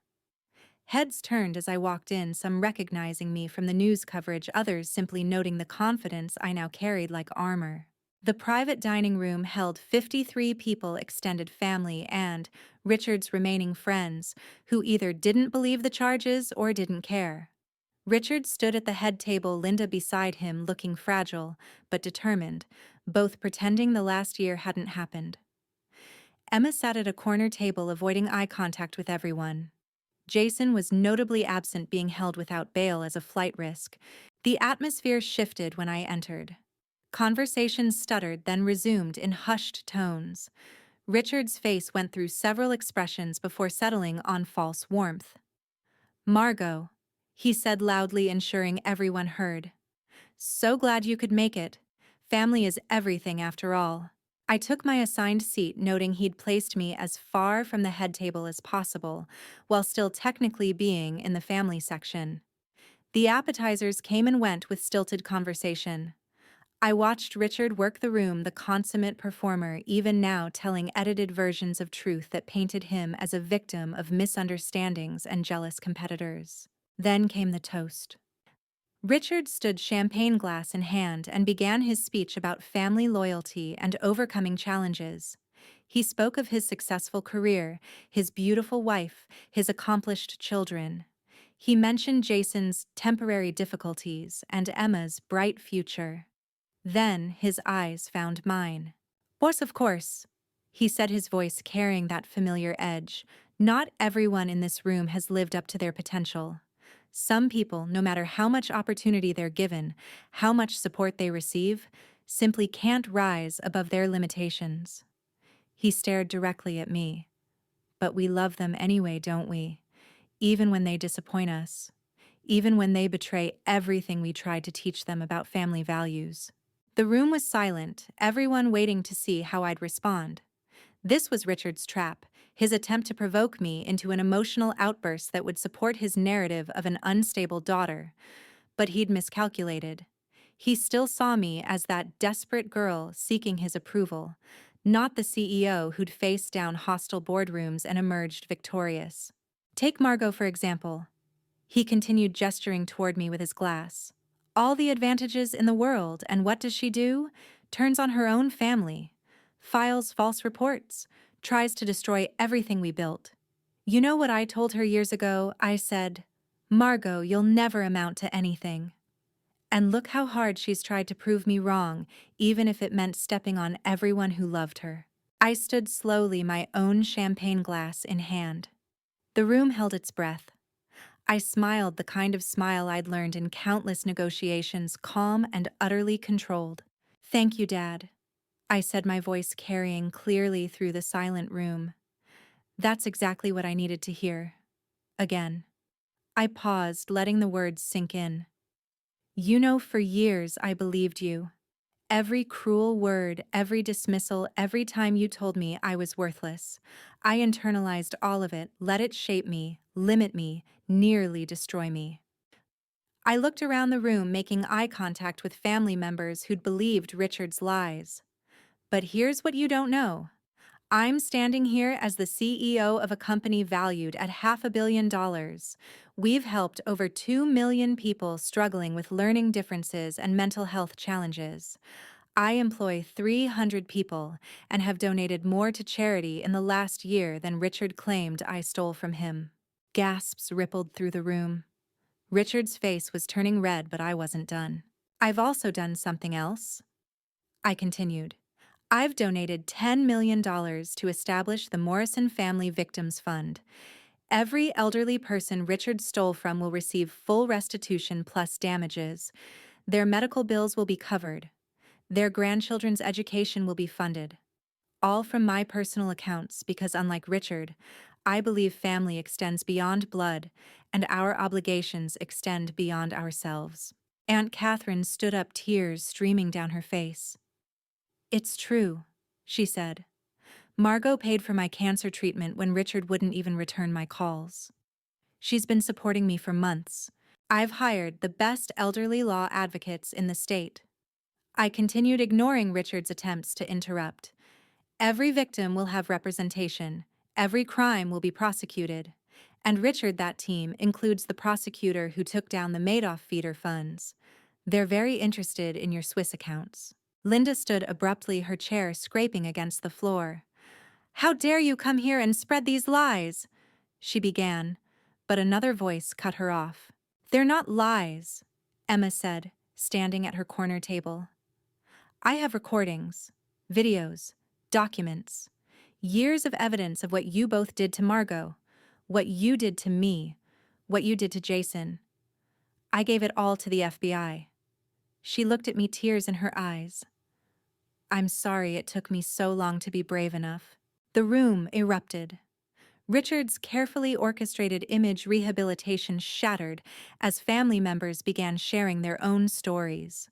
Heads turned as I walked in, some recognizing me from the news coverage, others simply noting the confidence I now carried like armor. The private dining room held 53 people, extended family, and Richard's remaining friends, who either didn't believe the charges or didn't care. Richard stood at the head table, Linda beside him, looking fragile but determined, both pretending the last year hadn't happened. Emma sat at a corner table, avoiding eye contact with everyone. Jason was notably absent, being held without bail as a flight risk. The atmosphere shifted when I entered. Conversations stuttered, then resumed in hushed tones. Richard's face went through several expressions before settling on false warmth. "Margot," he said loudly, ensuring everyone heard. "So glad you could make it. Family is everything after all." I took my assigned seat, noting he'd placed me as far from the head table as possible, while still technically being in the family section. The appetizers came and went with stilted conversation. I watched Richard work the room, the consummate performer, even now telling edited versions of truth that painted him as a victim of misunderstandings and jealous competitors. Then came the toast. Richard stood, champagne glass in hand, and began his speech about family loyalty and overcoming challenges. He spoke of his successful career, his beautiful wife, his accomplished children. He mentioned Jason's temporary difficulties and Emma's bright future. Then his eyes found mine. "Boss, of course," he said, his voice carrying that familiar edge. "Not everyone in this room has lived up to their potential. Some people, no matter how much opportunity they're given, how much support they receive, simply can't rise above their limitations. He stared directly at me. But we love them anyway, don't we? Even when they disappoint us. Even when they betray everything we tried to teach them about family values. The room was silent, everyone waiting to see how I'd respond. This was Richard's trap, his attempt to provoke me into an emotional outburst that would support his narrative of an unstable daughter. But he'd miscalculated. He still saw me as that desperate girl seeking his approval, not the CEO who'd faced down hostile boardrooms and emerged victorious. Take Margot, for example. He continued gesturing toward me with his glass. All the advantages in the world, and what does she do? Turns on her own family. Files false reports. Tries to destroy everything we built. You know what I told her years ago? I said, "Margot, you'll never amount to anything." And look how hard she's tried to prove me wrong, even if it meant stepping on everyone who loved her. I stood slowly, my own champagne glass in hand. The room held its breath. I smiled, the kind of smile I'd learned in countless negotiations, calm and utterly controlled. "Thank you, Dad," I said, my voice carrying clearly through the silent room. That's exactly what I needed to hear. Again. I paused, letting the words sink in. You know, for years I believed you. Every cruel word, every dismissal, every time you told me I was worthless. I internalized all of it, let it shape me, limit me, nearly destroy me. I looked around the room, making eye contact with family members who'd believed Richard's lies. But here's what you don't know. I'm standing here as the CEO of a company valued at $500 million. We've helped over 2 million people struggling with learning differences and mental health challenges. I employ 300 people and have donated more to charity in the last year than Richard claimed I stole from him. Gasps rippled through the room. Richard's face was turning red, but I wasn't done. I've also done something else, I continued. I've donated $10 million to establish the Morrison Family Victims Fund. Every elderly person Richard stole from will receive full restitution plus damages. Their medical bills will be covered. Their grandchildren's education will be funded. All from my personal accounts because, unlike Richard, I believe family extends beyond blood and our obligations extend beyond ourselves. Aunt Catherine stood up, tears streaming down her face. It's true, she said. Margot paid for my cancer treatment when Richard wouldn't even return my calls. She's been supporting me for months. I've hired the best elderly law advocates in the state. I continued, ignoring Richard's attempts to interrupt. Every victim will have representation. Every crime will be prosecuted. And Richard, that team, includes the prosecutor who took down the Madoff feeder funds. They're very interested in your Swiss accounts. Linda stood abruptly, her chair scraping against the floor. How dare you come here and spread these lies? She began, but another voice cut her off. They're not lies, Emma said, standing at her corner table. I have recordings, videos, documents, years of evidence of what you both did to Margot, what you did to me, what you did to Jason. I gave it all to the FBI. She looked at me, tears in her eyes. I'm sorry it took me so long to be brave enough. The room erupted. Richard's carefully orchestrated image rehabilitation shattered as family members began sharing their own stories.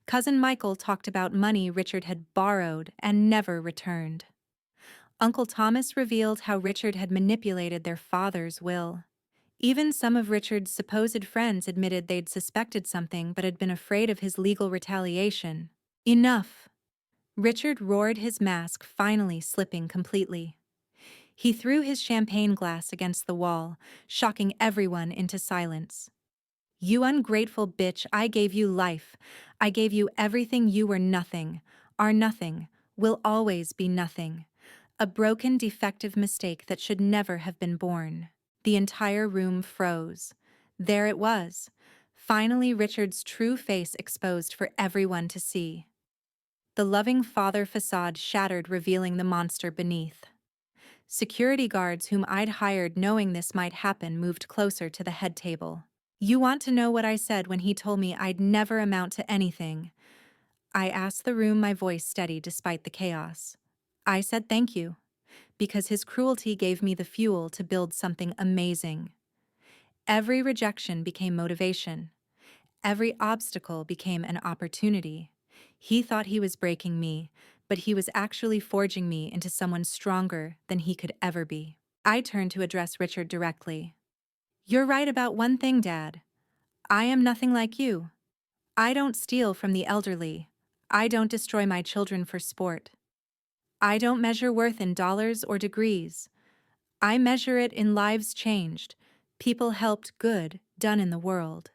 Cousin Michael talked about money Richard had borrowed and never returned. Uncle Thomas revealed how Richard had manipulated their father's will. Even some of Richard's supposed friends admitted they'd suspected something but had been afraid of his legal retaliation. Enough! Richard roared, his mask finally slipping completely. He threw his champagne glass against the wall, shocking everyone into silence. You ungrateful bitch, I gave you life. I gave you everything. You were nothing, are nothing, will always be nothing. A broken, defective mistake that should never have been born. The entire room froze. There it was. Finally, Richard's true face exposed for everyone to see. The loving father facade shattered, revealing the monster beneath. Security guards whom I'd hired knowing this might happen moved closer to the head table. You want to know what I said when he told me I'd never amount to anything? I asked the room, my voice steady despite the chaos. I said thank you, because his cruelty gave me the fuel to build something amazing. Every rejection became motivation. Every obstacle became an opportunity. He thought he was breaking me, but he was actually forging me into someone stronger than he could ever be. I turned to address Richard directly. You're right about one thing, Dad. I am nothing like you. I don't steal from the elderly. I don't destroy my children for sport. I don't measure worth in dollars or degrees. I measure it in lives changed, people helped, good done in the world.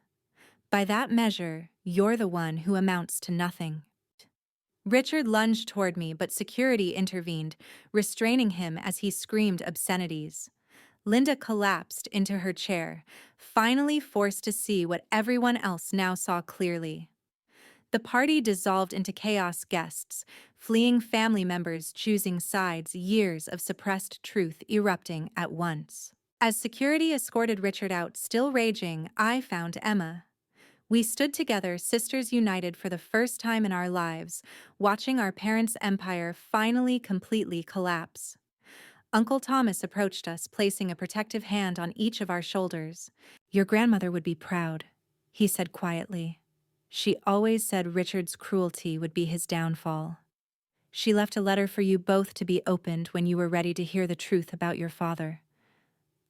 By that measure, you're the one who amounts to nothing. Richard lunged toward me, but security intervened, restraining him as he screamed obscenities. Linda collapsed into her chair, finally forced to see what everyone else now saw clearly. The party dissolved into chaos, guests, fleeing family members choosing sides, years of suppressed truth erupting at once. As security escorted Richard out, still raging, I found Emma. We stood together, sisters united for the first time in our lives, watching our parents' empire finally completely collapse. Uncle Thomas approached us, placing a protective hand on each of our shoulders. Your grandmother would be proud, he said quietly. She always said Richard's cruelty would be his downfall. She left a letter for you both to be opened when you were ready to hear the truth about your father.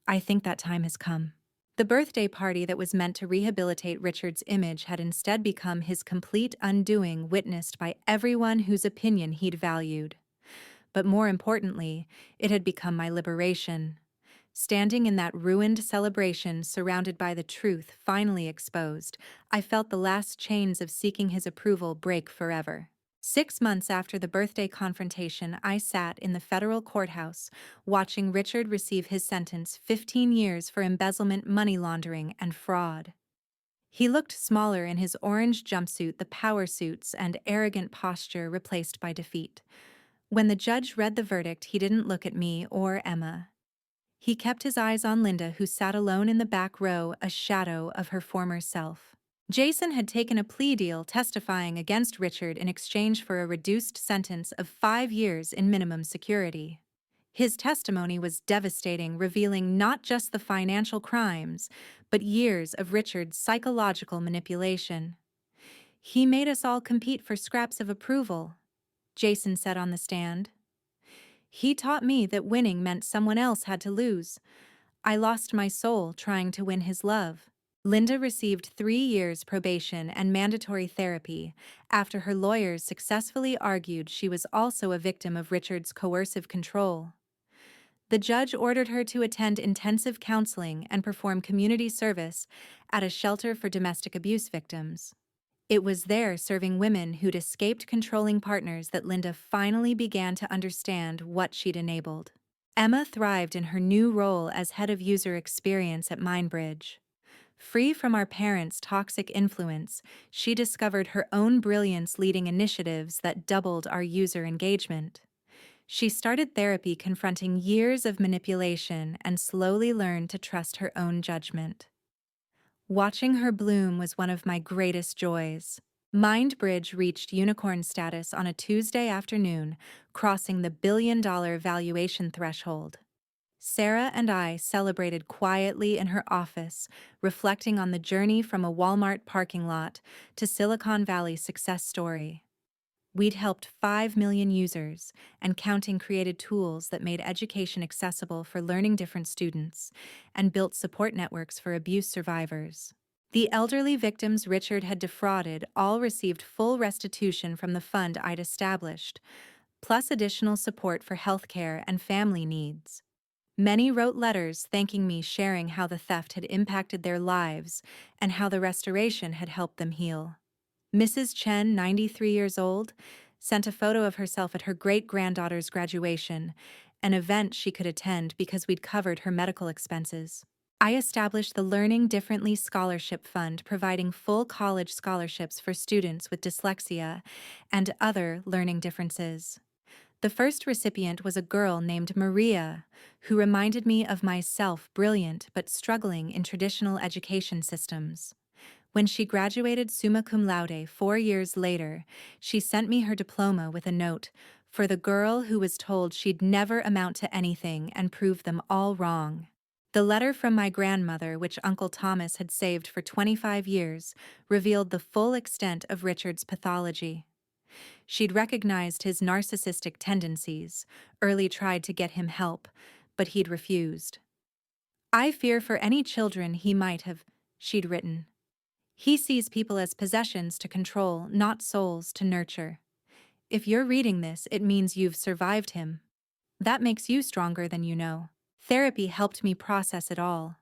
I think that time has come. The birthday party that was meant to rehabilitate Richard's image had instead become his complete undoing, witnessed by everyone whose opinion he'd valued. But more importantly, it had become my liberation. Standing in that ruined celebration, surrounded by the truth finally exposed, I felt the last chains of seeking his approval break forever. 6 months after the birthday confrontation, I sat in the federal courthouse, watching Richard receive his sentence, 15 years for embezzlement, money laundering, and fraud. He looked smaller in his orange jumpsuit, the power suits and arrogant posture replaced by defeat. When the judge read the verdict, he didn't look at me or Emma. He kept his eyes on Linda, who sat alone in the back row, a shadow of her former self. Jason had taken a plea deal, testifying against Richard in exchange for a reduced sentence of 5 years in minimum security. His testimony was devastating, revealing not just the financial crimes, but years of Richard's psychological manipulation. He made us all compete for scraps of approval, Jason said on the stand. He taught me that winning meant someone else had to lose. I lost my soul trying to win his love. Linda received 3 years probation and mandatory therapy after her lawyers successfully argued she was also a victim of Richard's coercive control. The judge ordered her to attend intensive counseling and perform community service at a shelter for domestic abuse victims. It was there, serving women who'd escaped controlling partners, that Linda finally began to understand what she'd enabled. Emma thrived in her new role as head of user experience at Mindbridge. Free from our parents' toxic influence, she discovered her own brilliance, leading initiatives that doubled our user engagement. She started therapy, confronting years of manipulation, and slowly learned to trust her own judgment. Watching her bloom was one of my greatest joys. Mindbridge reached unicorn status on a Tuesday afternoon, crossing the $1 billion valuation threshold. Sarah and I celebrated quietly in her office, reflecting on the journey from a Walmart parking lot to Silicon Valley success story. We'd helped 5 million users, and counting, created tools that made education accessible for learning different students, and built support networks for abuse survivors. The elderly victims Richard had defrauded all received full restitution from the fund I'd established, plus additional support for healthcare and family needs. Many wrote letters thanking me, sharing how the theft had impacted their lives and how the restoration had helped them heal. Mrs. Chen, 93 years old, sent a photo of herself at her great-granddaughter's graduation, an event she could attend because we'd covered her medical expenses. I established the Learning Differently Scholarship Fund, providing full college scholarships for students with dyslexia and other learning differences. The first recipient was a girl named Maria, who reminded me of myself, brilliant but struggling in traditional education systems. When she graduated summa cum laude 4 years later, she sent me her diploma with a note for the girl who was told she'd never amount to anything and prove them all wrong. The letter from my grandmother, which Uncle Thomas had saved for 25 years, revealed the full extent of Richard's pathology. She'd recognized his narcissistic tendencies, early tried to get him help, but he'd refused. I fear for any children he might have, she'd written. He sees people as possessions to control, not souls to nurture. If you're reading this, it means you've survived him. That makes you stronger than you know. Therapy helped me process it all.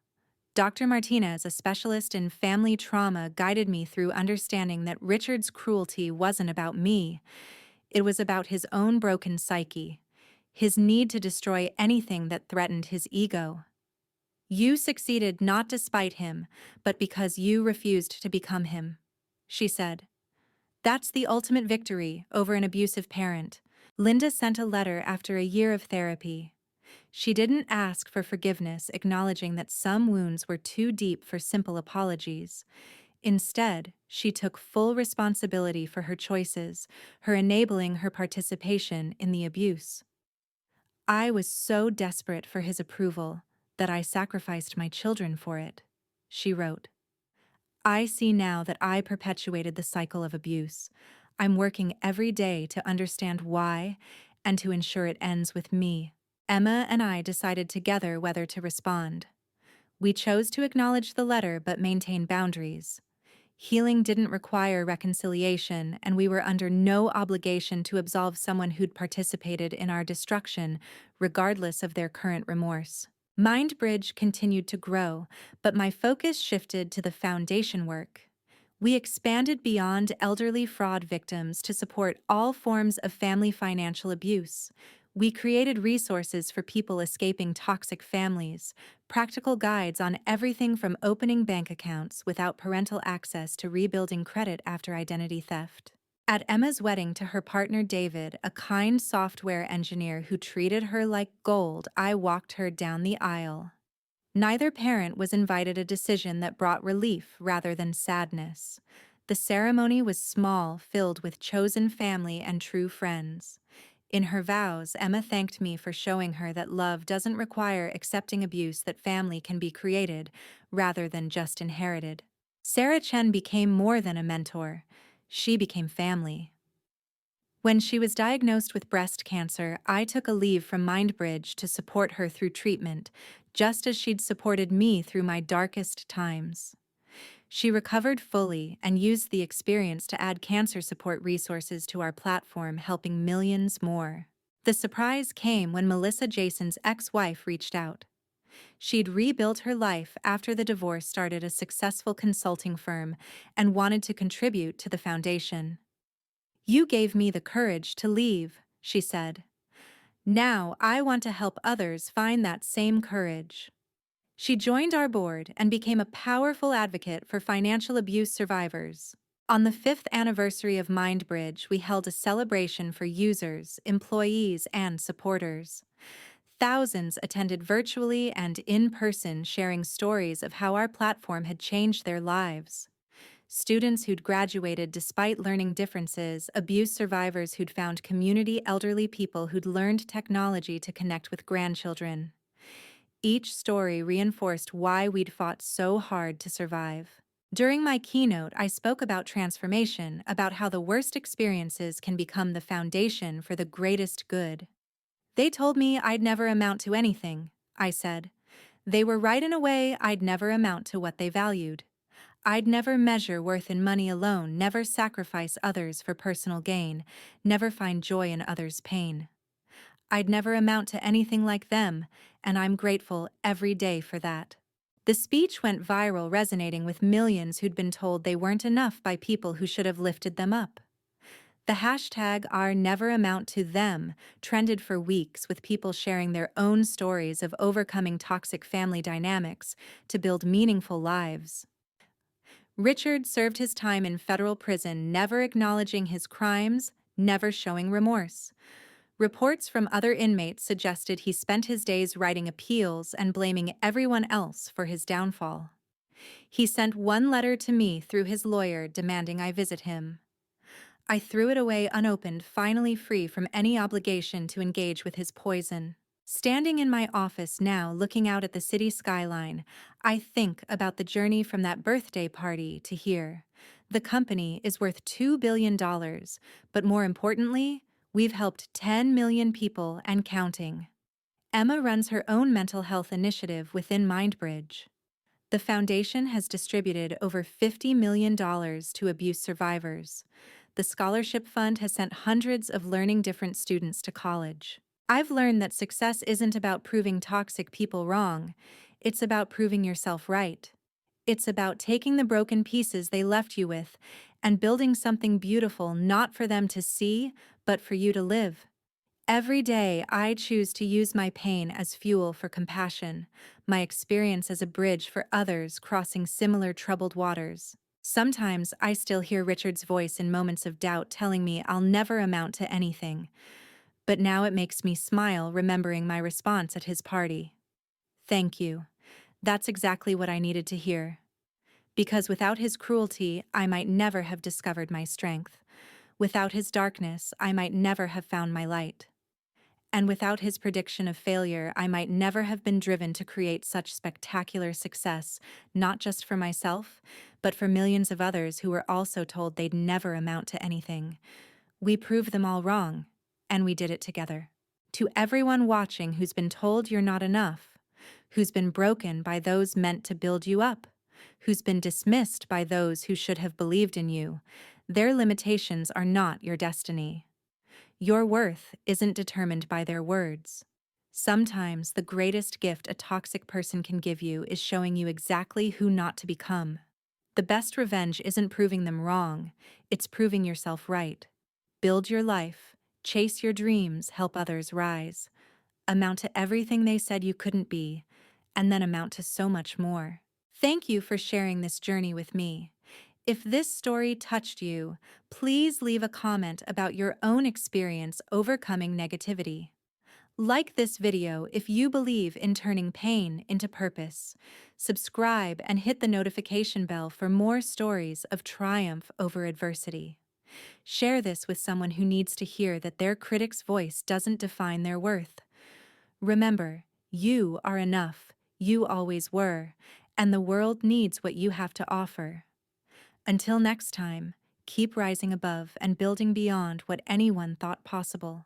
Dr. Martinez, a specialist in family trauma, guided me through understanding that Richard's cruelty wasn't about me. It was about his own broken psyche, his need to destroy anything that threatened his ego. You succeeded not despite him, but because you refused to become him, she said. That's the ultimate victory over an abusive parent. Linda sent a letter after a year of therapy. She didn't ask for forgiveness, acknowledging that some wounds were too deep for simple apologies. Instead, she took full responsibility for her choices, her enabling her participation in the abuse. I was so desperate for his approval that I sacrificed my children for it, she wrote. I see now that I perpetuated the cycle of abuse. I'm working every day to understand why and to ensure it ends with me. Emma and I decided together whether to respond. We chose to acknowledge the letter but maintain boundaries. Healing didn't require reconciliation, and we were under no obligation to absolve someone who'd participated in our destruction, regardless of their current remorse. MindBridge continued to grow, but my focus shifted to the foundation work. We expanded beyond elderly fraud victims to support all forms of family financial abuse. We created resources for people escaping toxic families, practical guides on everything from opening bank accounts without parental access to rebuilding credit after identity theft. At Emma's wedding to her partner David, a kind software engineer who treated her like gold, I walked her down the aisle. Neither parent was invited, a decision that brought relief rather than sadness. The ceremony was small, filled with chosen family and true friends. In her vows, Emma thanked me for showing her that love doesn't require accepting abuse, that family can be created rather than just inherited. Sarah Chen became more than a mentor. She became family. When she was diagnosed with breast cancer, I took a leave from MindBridge to support her through treatment, just as she'd supported me through my darkest times. She recovered fully and used the experience to add cancer support resources to our platform, helping millions more. The surprise came when Melissa, Jason's ex-wife, reached out. She'd rebuilt her life after the divorce, started a successful consulting firm, and wanted to contribute to the foundation. You gave me the courage to leave, she said. Now I want to help others find that same courage. She joined our board and became a powerful advocate for financial abuse survivors. On the 5th anniversary of MindBridge, we held a celebration for users, employees, and supporters. Thousands attended virtually and in person, sharing stories of how our platform had changed their lives. Students who'd graduated despite learning differences, abuse survivors who'd found community, elderly people who'd learned technology to connect with grandchildren. Each story reinforced why we'd fought so hard to survive. During my keynote, I spoke about transformation, about how the worst experiences can become the foundation for the greatest good. They told me I'd never amount to anything, I said. They were right in a way. I'd never amount to what they valued. I'd never measure worth in money alone, never sacrifice others for personal gain, never find joy in others' pain. I'd never amount to anything like them, and I'm grateful every day for that. The speech went viral, resonating with millions who'd been told they weren't enough by people who should have lifted them up. The hashtag #NeverAmountToThem trended for weeks, with people sharing their own stories of overcoming toxic family dynamics to build meaningful lives. Richard served his time in federal prison, never acknowledging his crimes, never showing remorse. Reports from other inmates suggested he spent his days writing appeals and blaming everyone else for his downfall. He sent one letter to me through his lawyer demanding I visit him. I threw it away unopened, finally free from any obligation to engage with his poison. Standing in my office now, looking out at the city skyline, I think about the journey from that birthday party to here. The company is worth $2 billion, but more importantly, we've helped 10 million people and counting. Emma runs her own mental health initiative within MindBridge. The foundation has distributed over $50 million to abuse survivors. The scholarship fund has sent hundreds of learning different students to college. I've learned that success isn't about proving toxic people wrong, it's about proving yourself right. It's about taking the broken pieces they left you with and building something beautiful, not for them to see, but for you to live. Every day, I choose to use my pain as fuel for compassion, my experience as a bridge for others crossing similar troubled waters. Sometimes I still hear Richard's voice in moments of doubt telling me I'll never amount to anything, but now it makes me smile remembering my response at his party. Thank you. That's exactly what I needed to hear. Because without his cruelty, I might never have discovered my strength. Without his darkness, I might never have found my light. And without his prediction of failure, I might never have been driven to create such spectacular success, not just for myself, but for millions of others who were also told they'd never amount to anything. We proved them all wrong, and we did it together. To everyone watching who's been told you're not enough, who's been broken by those meant to build you up, who's been dismissed by those who should have believed in you, their limitations are not your destiny. Your worth isn't determined by their words. Sometimes the greatest gift a toxic person can give you is showing you exactly who not to become. The best revenge isn't proving them wrong, it's proving yourself right. Build your life, chase your dreams, help others rise. Amount to everything they said you couldn't be, and then amount to so much more. Thank you for sharing this journey with me. If this story touched you, please leave a comment about your own experience overcoming negativity. Like this video if you believe in turning pain into purpose. Subscribe and hit the notification bell for more stories of triumph over adversity. Share this with someone who needs to hear that their critic's voice doesn't define their worth. Remember, you are enough, you always were, and the world needs what you have to offer. Until next time, keep rising above and building beyond what anyone thought possible.